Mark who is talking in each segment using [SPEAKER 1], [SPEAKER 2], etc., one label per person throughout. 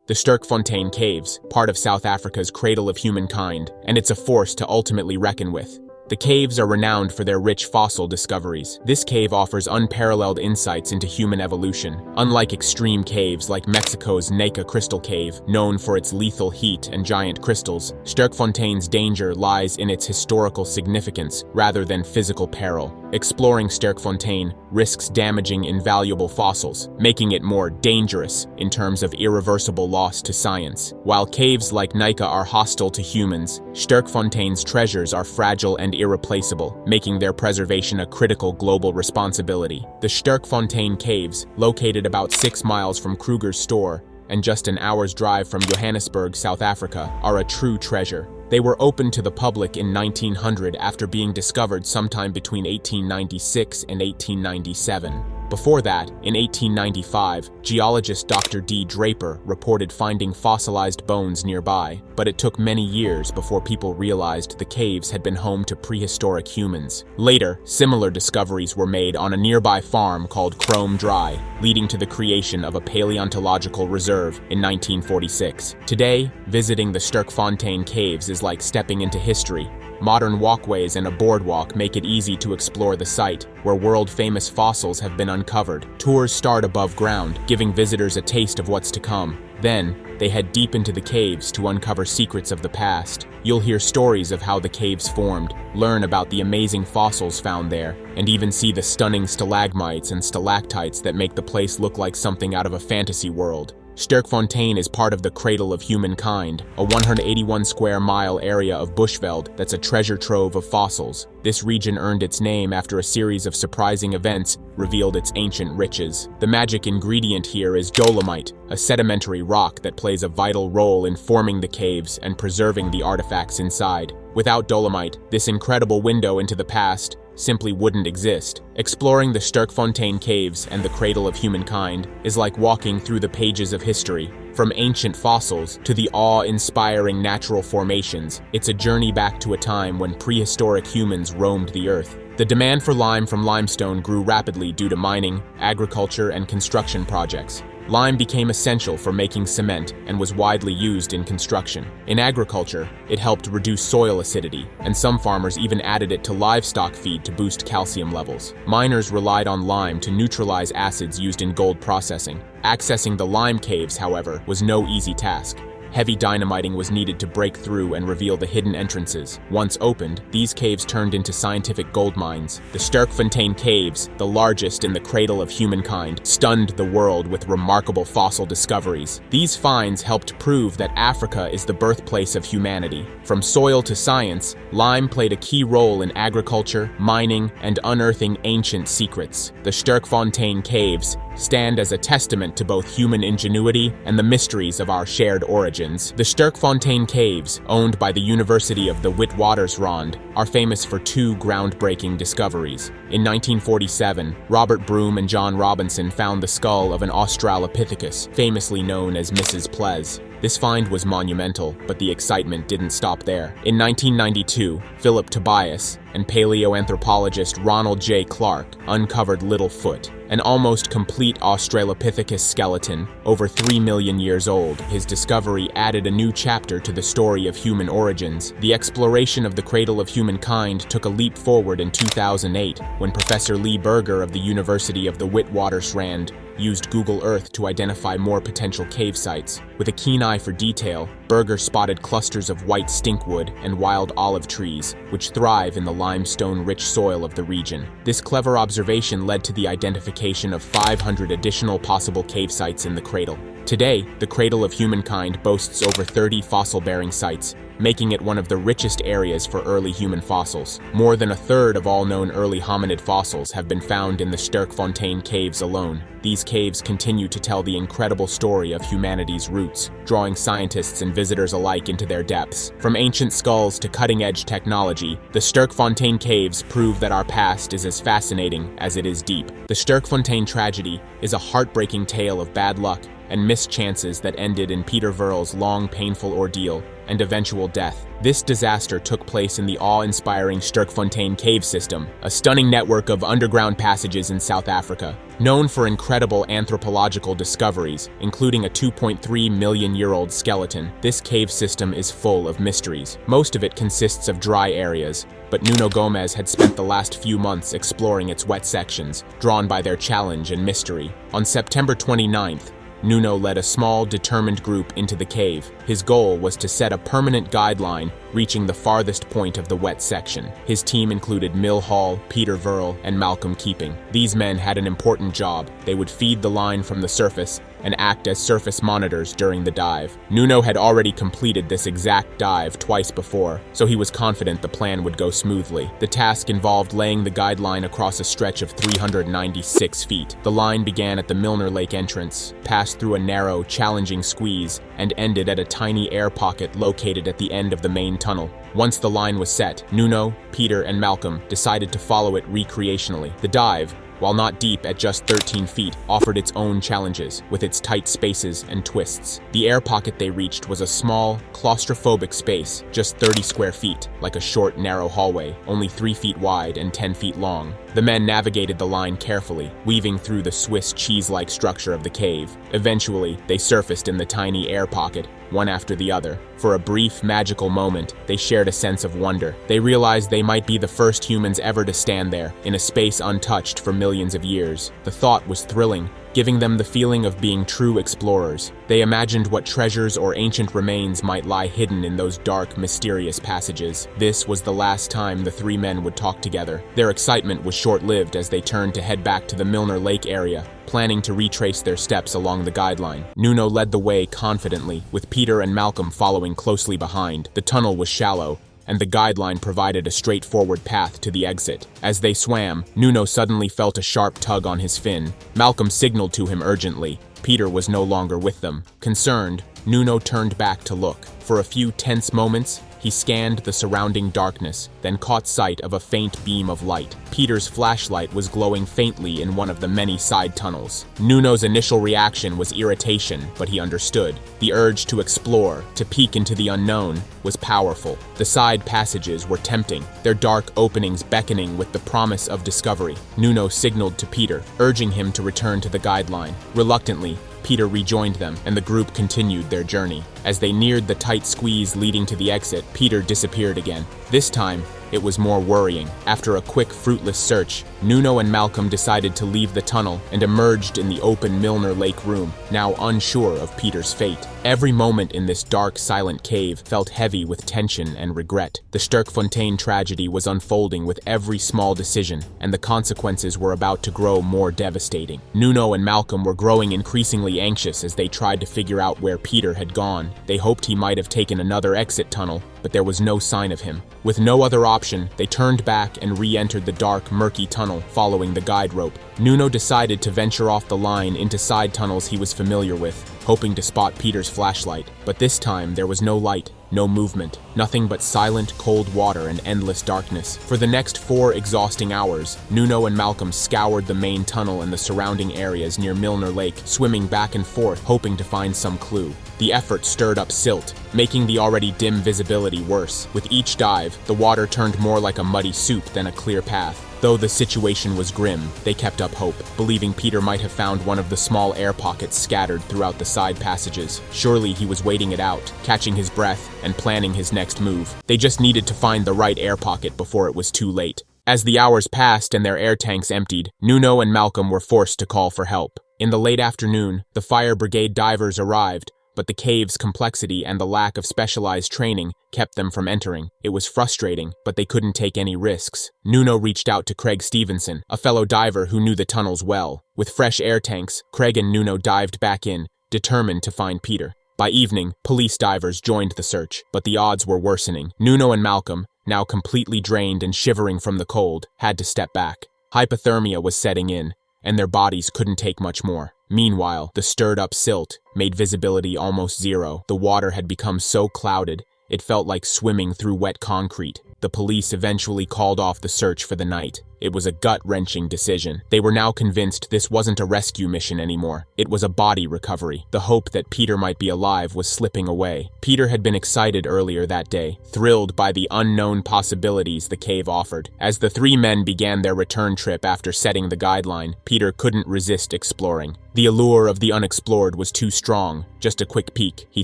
[SPEAKER 1] The Sterkfontein Caves, part of South Africa's cradle of humankind, and it's a force to ultimately reckon with. The caves are renowned for their rich fossil discoveries. This cave offers unparalleled insights into human evolution. Unlike extreme caves like Mexico's Neka Crystal Cave, known for its lethal heat and giant crystals, Sterkfontein's danger lies in its historical significance rather than physical peril. Exploring Sterkfontein risks damaging invaluable fossils, making it more dangerous in terms of irreversible loss to science. While caves like Neka are hostile to humans, Sterkfontein's treasures are fragile and irreplaceable, making their preservation a critical global responsibility. The Sterkfontein Caves, located about 6 miles from Kruger's store and just an hour's drive from Johannesburg, South Africa, are a true treasure. They were opened to the public in 1900 after being discovered sometime between 1896 and 1897. Before that, in 1895, geologist Dr. D. Draper reported finding fossilized bones nearby, but it took many years before people realized the caves had been home to prehistoric humans. Later, similar discoveries were made on a nearby farm called Chrome Dry, leading to the creation of a paleontological reserve in 1946. Today, visiting the Sterkfontein Caves is like stepping into history. Modern walkways and a boardwalk make it easy to explore the site, where world-famous fossils have been uncovered. Tours start above ground, giving visitors a taste of what's to come. Then, they head deep into the caves to uncover secrets of the past. You'll hear stories of how the caves formed, learn about the amazing fossils found there, and even see the stunning stalagmites and stalactites that make the place look like something out of a fantasy world. Sterkfontein is part of the cradle of humankind, a 181 square mile area of bushveld that's a treasure trove of fossils. This region earned its name after a series of surprising events revealed its ancient riches. The magic ingredient here is dolomite, a sedimentary rock that plays a vital role in forming the caves and preserving the artifacts inside. Without dolomite, this incredible window into the past simply wouldn't exist. Exploring the Sterkfontein Caves and the cradle of humankind is like walking through the pages of history. From ancient fossils to the awe-inspiring natural formations, it's a journey back to a time when prehistoric humans roamed the earth. The demand for lime from limestone grew rapidly due to mining, agriculture, and construction projects. Lime became essential for making cement and was widely used in construction. In agriculture, it helped reduce soil acidity, and some farmers even added it to livestock feed to boost calcium levels. Miners relied on lime to neutralize acids used in gold processing. Accessing the lime caves, however, was no easy task. Heavy dynamiting was needed to break through and reveal the hidden entrances. Once opened, these caves turned into scientific gold mines. The Sterkfontein Caves, the largest in the cradle of humankind, stunned the world with remarkable fossil discoveries. These finds helped prove that Africa is the birthplace of humanity. From soil to science, lime played a key role in agriculture, mining, and unearthing ancient secrets. The Sterkfontein Caves stand as a testament to both human ingenuity and the mysteries of our shared origins. The Sterkfontein Caves, owned by the University of the Witwatersrand, are famous for two groundbreaking discoveries. In 1947, Robert Broom and John Robinson found the skull of an Australopithecus, famously known as Mrs. Plez. This find was monumental, but the excitement didn't stop there. In 1992, Philip Tobias and paleoanthropologist Ronald J. Clark uncovered Littlefoot, an almost complete Australopithecus skeleton, over 3 million years old. His discovery added a new chapter to the story of human origins. The exploration of the cradle of humankind took a leap forward in 2008, when Professor Lee Berger of the University of the Witwatersrand used Google Earth to identify more potential cave sites. With a keen eye for detail, Berger spotted clusters of white stinkwood and wild olive trees, which thrive in the limestone-rich soil of the region. This clever observation led to the identification of 500 additional possible cave sites in the cradle. Today, the cradle of humankind boasts over 30 fossil-bearing sites, making it one of the richest areas for early human fossils. More than a third of all known early hominid fossils have been found in the Sterkfontein Caves alone. These caves continue to tell the incredible story of humanity's roots, drawing scientists and visitors alike into their depths. From ancient skulls to cutting-edge technology, the Sterkfontein Caves prove that our past is as fascinating as it is deep. The Sterkfontein tragedy is a heartbreaking tale of bad luck, and missed chances that ended in Peter Verl's long, painful ordeal and eventual death. This disaster took place in the awe-inspiring Sterkfontein cave system, a stunning network of underground passages in South Africa. Known for incredible anthropological discoveries, including a 2.3-million-year-old skeleton, this cave system is full of mysteries. Most of it consists of dry areas, but Nuno Gomes had spent the last few months exploring its wet sections, drawn by their challenge and mystery. On September 29th, Nuno led a small, determined group into the cave. His goal was to set a permanent guideline reaching the farthest point of the wet section. His team included Mill Hall, Peter Verl, and Malcolm Keeping. These men had an important job. They would feed the line from the surface and act as surface monitors during the dive. Nuno had already completed this exact dive twice before, so he was confident the plan would go smoothly. The task involved laying the guideline across a stretch of 396 feet. The line began at the Milner Lake entrance, passed through a narrow, challenging squeeze, and ended at a tiny air pocket located at the end of the main tunnel. Once the line was set, Nuno, Peter, and Malcolm decided to follow it recreationally. The dive, while not deep at just 13 feet, offered its own challenges, with its tight spaces and twists. The air pocket they reached was a small, claustrophobic space, just 30 square feet, like a short, narrow hallway, only 3 feet wide and 10 feet long. The men navigated the line carefully, weaving through the Swiss cheese-like structure of the cave. Eventually, they surfaced in the tiny air pocket, one after the other. For a brief, magical moment, they shared a sense of wonder. They realized they might be the first humans ever to stand there, in a space untouched for millions of years. The thought was thrilling, giving them the feeling of being true explorers. They imagined what treasures or ancient remains might lie hidden in those dark, mysterious passages. This was the last time the three men would talk together. Their excitement was short-lived as they turned to head back to the Milner Lake area, planning to retrace their steps along the guideline. Nuno led the way confidently, with Peter and Malcolm following closely behind. The tunnel was shallow, and the guideline provided a straightforward path to the exit. As they swam, Nuno suddenly felt a sharp tug on his fin. Malcolm signaled to him urgently. Peter was no longer with them. Concerned, Nuno turned back to look. For a few tense moments, he scanned the surrounding darkness, then caught sight of a faint beam of light. Peter's flashlight was glowing faintly in one of the many side tunnels. Nuno's initial reaction was irritation, but he understood. The urge to explore, to peek into the unknown, was powerful. The side passages were tempting, their dark openings beckoning with the promise of discovery. Nuno signaled to Peter, urging him to return to the guideline. Reluctantly, Peter rejoined them, and the group continued their journey. As they neared the tight squeeze leading to the exit, Peter disappeared again. This time, it was more worrying. After a quick, fruitless search, Nuno and Malcolm decided to leave the tunnel and emerged in the open Milner Lake room, now unsure of Peter's fate. Every moment in this dark, silent cave felt heavy with tension and regret. The Sterkfontein tragedy was unfolding with every small decision, and the consequences were about to grow more devastating. Nuno and Malcolm were growing increasingly anxious as they tried to figure out where Peter had gone. They hoped he might have taken another exit tunnel, but there was no sign of him. With no other option, they turned back and re-entered the dark, murky tunnel, following the guide rope. Nuno decided to venture off the line into side tunnels he was familiar with, hoping to spot Peter's flashlight. But this time, there was no light, no movement, nothing but silent, cold water and endless darkness. For the next 4 exhausting hours, Nuno and Malcolm scoured the main tunnel and the surrounding areas near Milner Lake, swimming back and forth, hoping to find some clue. The effort stirred up silt, making the already dim visibility worse. With each dive, the water turned more like a muddy soup than a clear path. Though the situation was grim, they kept up hope, believing Peter might have found one of the small air pockets scattered throughout the side passages. Surely he was waiting it out, catching his breath and planning his next move. They just needed to find the right air pocket before it was too late. As the hours passed and their air tanks emptied, Nuno and Malcolm were forced to call for help. In the late afternoon, the fire brigade divers arrived, but the cave's complexity and the lack of specialized training kept them from entering. It was frustrating, but they couldn't take any risks. Nuno reached out to Craig Stevenson, a fellow diver who knew the tunnels well. With fresh air tanks, Craig and Nuno dived back in, determined to find Peter. By evening, police divers joined the search, but the odds were worsening. Nuno and Malcolm, now completely drained and shivering from the cold, had to step back. Hypothermia was setting in, and their bodies couldn't take much more. Meanwhile, the stirred-up silt made visibility almost zero. The water had become so clouded, it felt like swimming through wet concrete. the police eventually called off the search for the night. It was a gut-wrenching decision. They were now convinced this wasn't a rescue mission anymore. It was a body recovery. The hope that Peter might be alive was slipping away. Peter had been excited earlier that day, thrilled by the unknown possibilities the cave offered. As the three men began their return trip after setting the guideline, Peter couldn't resist exploring. The allure of the unexplored was too strong. Just a quick peek, he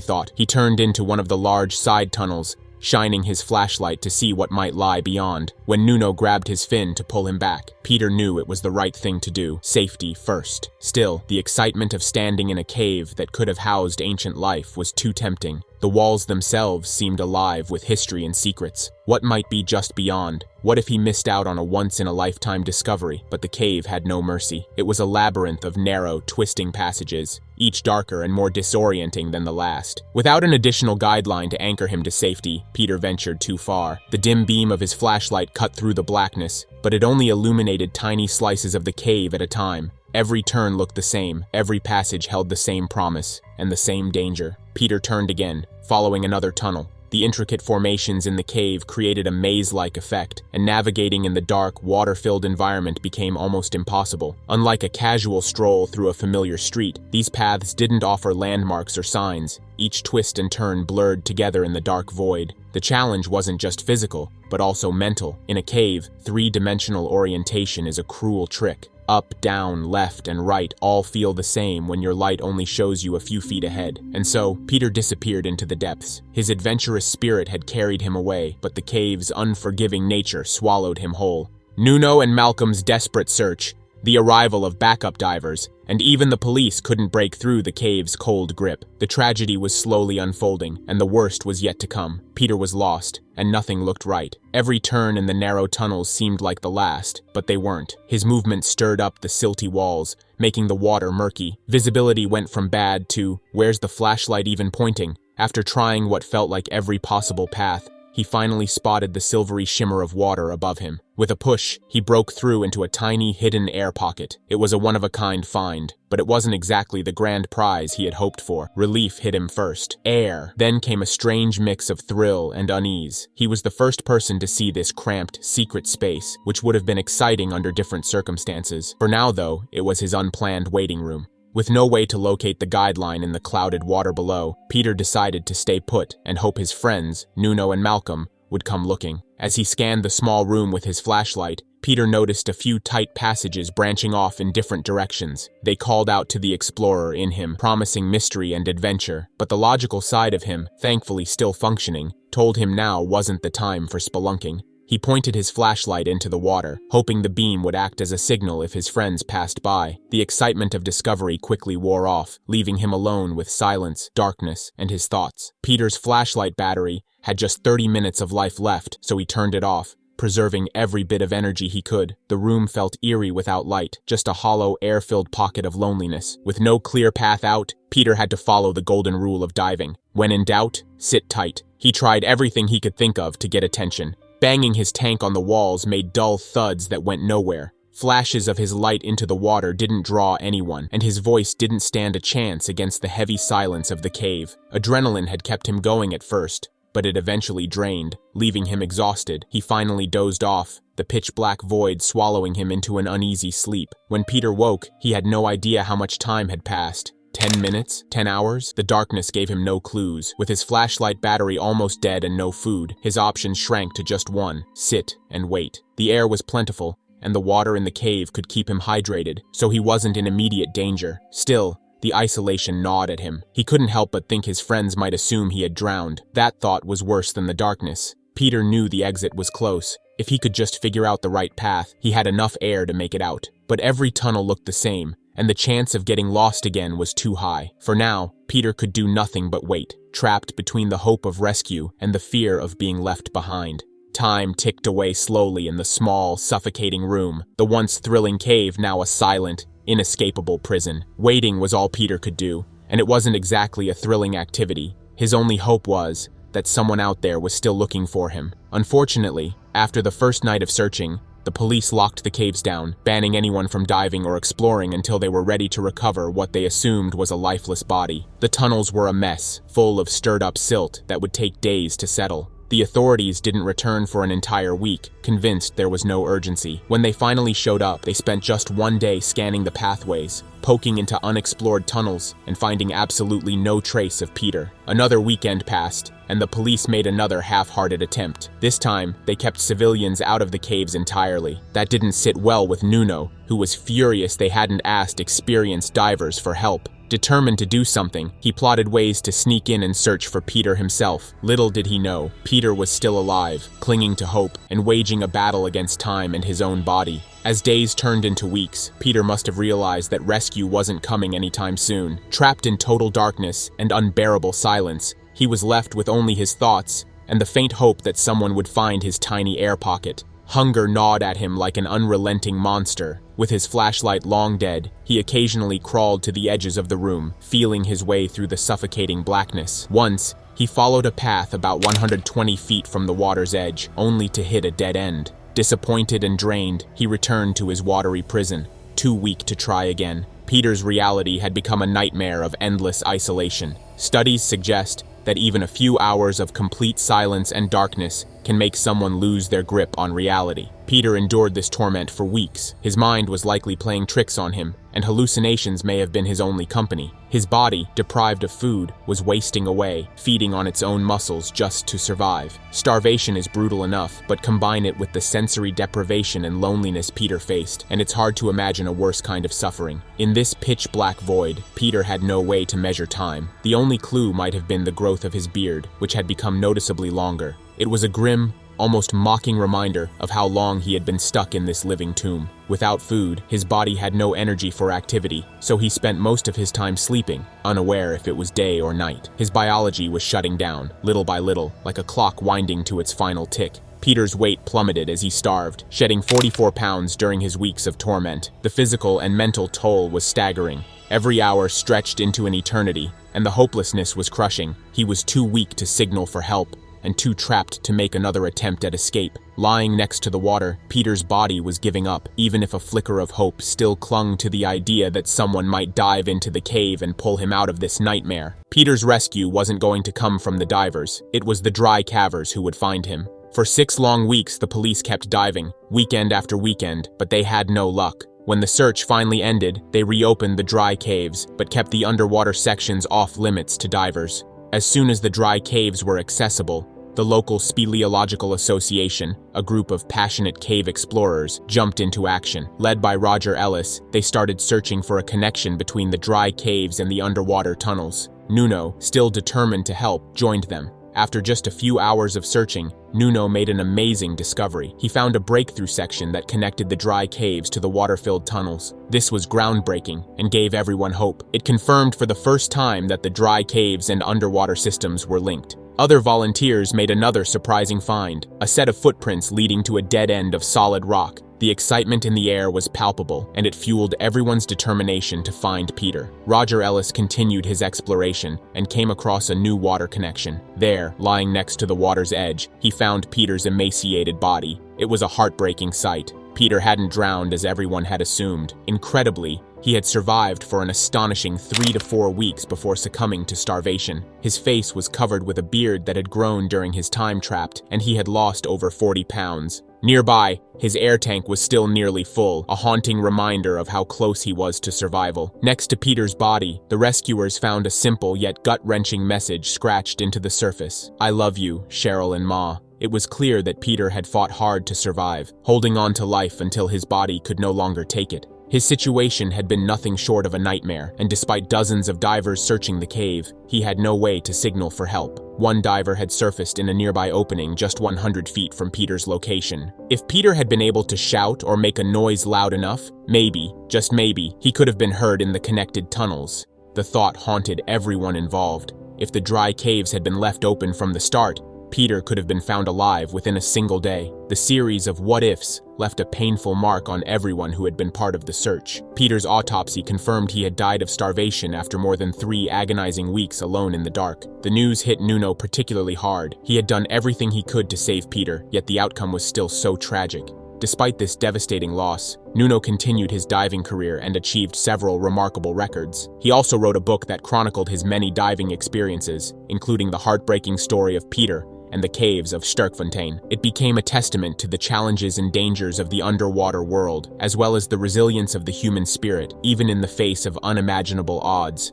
[SPEAKER 1] thought. He turned into one of the large side tunnels, shining his flashlight to see what might lie beyond. When Nuno grabbed his fin to pull him back, Peter knew it was the right thing to do. Safety first. Still, the excitement of standing in a cave that could have housed ancient life was too tempting. The walls themselves seemed alive with history and secrets. What might be just beyond? What if he missed out on a once-in-a-lifetime discovery? But the cave had no mercy. It was a labyrinth of narrow, twisting passages, each darker and more disorienting than the last. Without an additional guideline to anchor him to safety, Peter ventured too far. The dim beam of his flashlight cut through the blackness, but it only illuminated tiny slices of the cave at a time. Every turn looked the same, every passage held the same promise, and the same danger. Peter turned again, following another tunnel. The intricate formations in the cave created a maze-like effect, and navigating in the dark, water-filled environment became almost impossible. Unlike a casual stroll through a familiar street, these paths didn't offer landmarks or signs. Each twist and turn blurred together in the dark void. The challenge wasn't just physical, but also mental. In a cave, three-dimensional orientation is a cruel trick. Up, down, left, and right all feel the same when your light only shows you a few feet ahead. And so, Peter disappeared into the depths. His adventurous spirit had carried him away, but the cave's unforgiving nature swallowed him whole. Nuno and Malcolm's desperate search, the arrival of backup divers, and even the police couldn't break through the cave's cold grip. The tragedy was slowly unfolding, and the worst was yet to come. Peter was lost, and nothing looked right. Every turn in the narrow tunnels seemed like the last, but they weren't. His movement stirred up the silty walls, making the water murky. Visibility went from bad to, where's the flashlight even pointing? After trying what felt like every possible path, he finally spotted the silvery shimmer of water above him. With a push, he broke through into a tiny, hidden air pocket. It was a one-of-a-kind find, but it wasn't exactly the grand prize he had hoped for. Relief hit him first. Air. Then came a strange mix of thrill and unease. He was the first person to see this cramped, secret space, which would have been exciting under different circumstances. For now, though, it was his unplanned waiting room. With no way to locate the guideline in the clouded water below, Peter decided to stay put and hope his friends, Nuno and Malcolm, would come looking. As he scanned the small room with his flashlight, Peter noticed a few tight passages branching off in different directions. They called out to the explorer in him, promising mystery and adventure. But the logical side of him, thankfully still functioning, told him now wasn't the time for spelunking. He pointed his flashlight into the water, hoping the beam would act as a signal if his friends passed by. The excitement of discovery quickly wore off, leaving him alone with silence, darkness, and his thoughts. Peter's flashlight battery had just 30 minutes of life left, so he turned it off, preserving every bit of energy he could. The room felt eerie without light, just a hollow, air-filled pocket of loneliness. With no clear path out, Peter had to follow the golden rule of diving. When in doubt, sit tight. He tried everything he could think of to get attention. Banging his tank on the walls made dull thuds that went nowhere. Flashes of his light into the water didn't draw anyone, and his voice didn't stand a chance against the heavy silence of the cave. Adrenaline had kept him going at first, but it eventually drained, leaving him exhausted. He finally dozed off, the pitch-black void swallowing him into an uneasy sleep. When Peter woke, he had no idea how much time had passed. 10 minutes? 10 hours? The darkness gave him no clues. With his flashlight battery almost dead and no food, his options shrank to just one: sit and wait. The air was plentiful, and the water in the cave could keep him hydrated, so he wasn't in immediate danger. Still, the isolation gnawed at him. He couldn't help but think his friends might assume he had drowned. That thought was worse than the darkness. Peter knew the exit was close. If he could just figure out the right path, he had enough air to make it out. But every tunnel looked the same, and the chance of getting lost again was too high. For now, Peter could do nothing but wait, trapped between the hope of rescue and the fear of being left behind. Time ticked away slowly in the small, suffocating room, the once thrilling cave now a silent, inescapable prison. Waiting was all Peter could do, and it wasn't exactly a thrilling activity. His only hope was that someone out there was still looking for him. Unfortunately, after the first night of searching, the police locked the caves down, banning anyone from diving or exploring until they were ready to recover what they assumed was a lifeless body. The tunnels were a mess, full of stirred-up silt that would take days to settle. The authorities didn't return for an entire week, convinced there was no urgency. When they finally showed up, they spent just one day scanning the pathways, poking into unexplored tunnels, and finding absolutely no trace of Peter. Another weekend passed, and the police made another half-hearted attempt. This time, they kept civilians out of the caves entirely. That didn't sit well with Nuno, who was furious they hadn't asked experienced divers for help. Determined to do something, he plotted ways to sneak in and search for Peter himself. Little did he know, Peter was still alive, clinging to hope, and waging a battle against time and his own body. As days turned into weeks, Peter must have realized that rescue wasn't coming anytime soon. Trapped in total darkness and unbearable silence, he was left with only his thoughts and the faint hope that someone would find his tiny air pocket. Hunger gnawed at him like an unrelenting monster. With his flashlight long dead, he occasionally crawled to the edges of the room, feeling his way through the suffocating blackness. Once, he followed a path about 120 feet from the water's edge, only to hit a dead end. Disappointed and drained, he returned to his watery prison, too weak to try again. Peter's reality had become a nightmare of endless isolation. Studies suggest that even a few hours of complete silence and darkness can make someone lose their grip on reality. Peter endured this torment for weeks. His mind was likely playing tricks on him, and hallucinations may have been his only company. His body, deprived of food, was wasting away, feeding on its own muscles just to survive. Starvation is brutal enough, but combine it with the sensory deprivation and loneliness Peter faced, and it's hard to imagine a worse kind of suffering. In this pitch-black void, Peter had no way to measure time. The only clue might have been the growth of his beard, which had become noticeably longer. It was a grim, almost mocking reminder of how long he had been stuck in this living tomb. Without food, his body had no energy for activity, so he spent most of his time sleeping, unaware if it was day or night. His biology was shutting down, little by little, like a clock winding to its final tick. Peter's weight plummeted as he starved, shedding 44 pounds during his weeks of torment. The physical and mental toll was staggering. Every hour stretched into an eternity, and the hopelessness was crushing. He was too weak to signal for help, and too trapped to make another attempt at escape. Lying next to the water, Peter's body was giving up, even if a flicker of hope still clung to the idea that someone might dive into the cave and pull him out of this nightmare. Peter's rescue wasn't going to come from the divers. It was the dry cavers who would find him. For 6 long weeks, the police kept diving, weekend after weekend, but they had no luck. When the search finally ended, they reopened the dry caves, but kept the underwater sections off limits to divers. As soon as the dry caves were accessible, the local Speleological Association, a group of passionate cave explorers, jumped into action. Led by Roger Ellis, they started searching for a connection between the dry caves and the underwater tunnels. Nuno, still determined to help, joined them. After just a few hours of searching, Nuno made an amazing discovery. He found a breakthrough section that connected the dry caves to the water-filled tunnels. This was groundbreaking and gave everyone hope. It confirmed for the first time that the dry caves and underwater systems were linked. Other volunteers made another surprising find, a set of footprints leading to a dead end of solid rock. The excitement in the air was palpable, and it fueled everyone's determination to find Peter. Roger Ellis continued his exploration and came across a new water connection. There, lying next to the water's edge, he found Peter's emaciated body. It was a heartbreaking sight. Peter hadn't drowned as everyone had assumed. Incredibly, he had survived for an astonishing 3 to 4 weeks before succumbing to starvation. His face was covered with a beard that had grown during his time trapped, and he had lost over 40 pounds. Nearby, his air tank was still nearly full, a haunting reminder of how close he was to survival. Next to Peter's body, the rescuers found a simple yet gut-wrenching message scratched into the surface. "I love you, Cheryl and Ma." It was clear that Peter had fought hard to survive, holding on to life until his body could no longer take it. His situation had been nothing short of a nightmare, and despite dozens of divers searching the cave, he had no way to signal for help. One diver had surfaced in a nearby opening just 100 feet from Peter's location. If Peter had been able to shout or make a noise loud enough, maybe, just maybe, he could have been heard in the connected tunnels. The thought haunted everyone involved. If the dry caves had been left open from the start, Peter could have been found alive within a single day. The series of what-ifs left a painful mark on everyone who had been part of the search. Peter's autopsy confirmed he had died of starvation after more than 3 agonizing weeks alone in the dark. The news hit Nuno particularly hard. He had done everything he could to save Peter, yet the outcome was still so tragic. Despite this devastating loss, Nuno continued his diving career and achieved several remarkable records. He also wrote a book that chronicled his many diving experiences, including the heartbreaking story of Peter and the caves of Sterkfontein. It became a testament to the challenges and dangers of the underwater world, as well as the resilience of the human spirit, even in the face of unimaginable odds.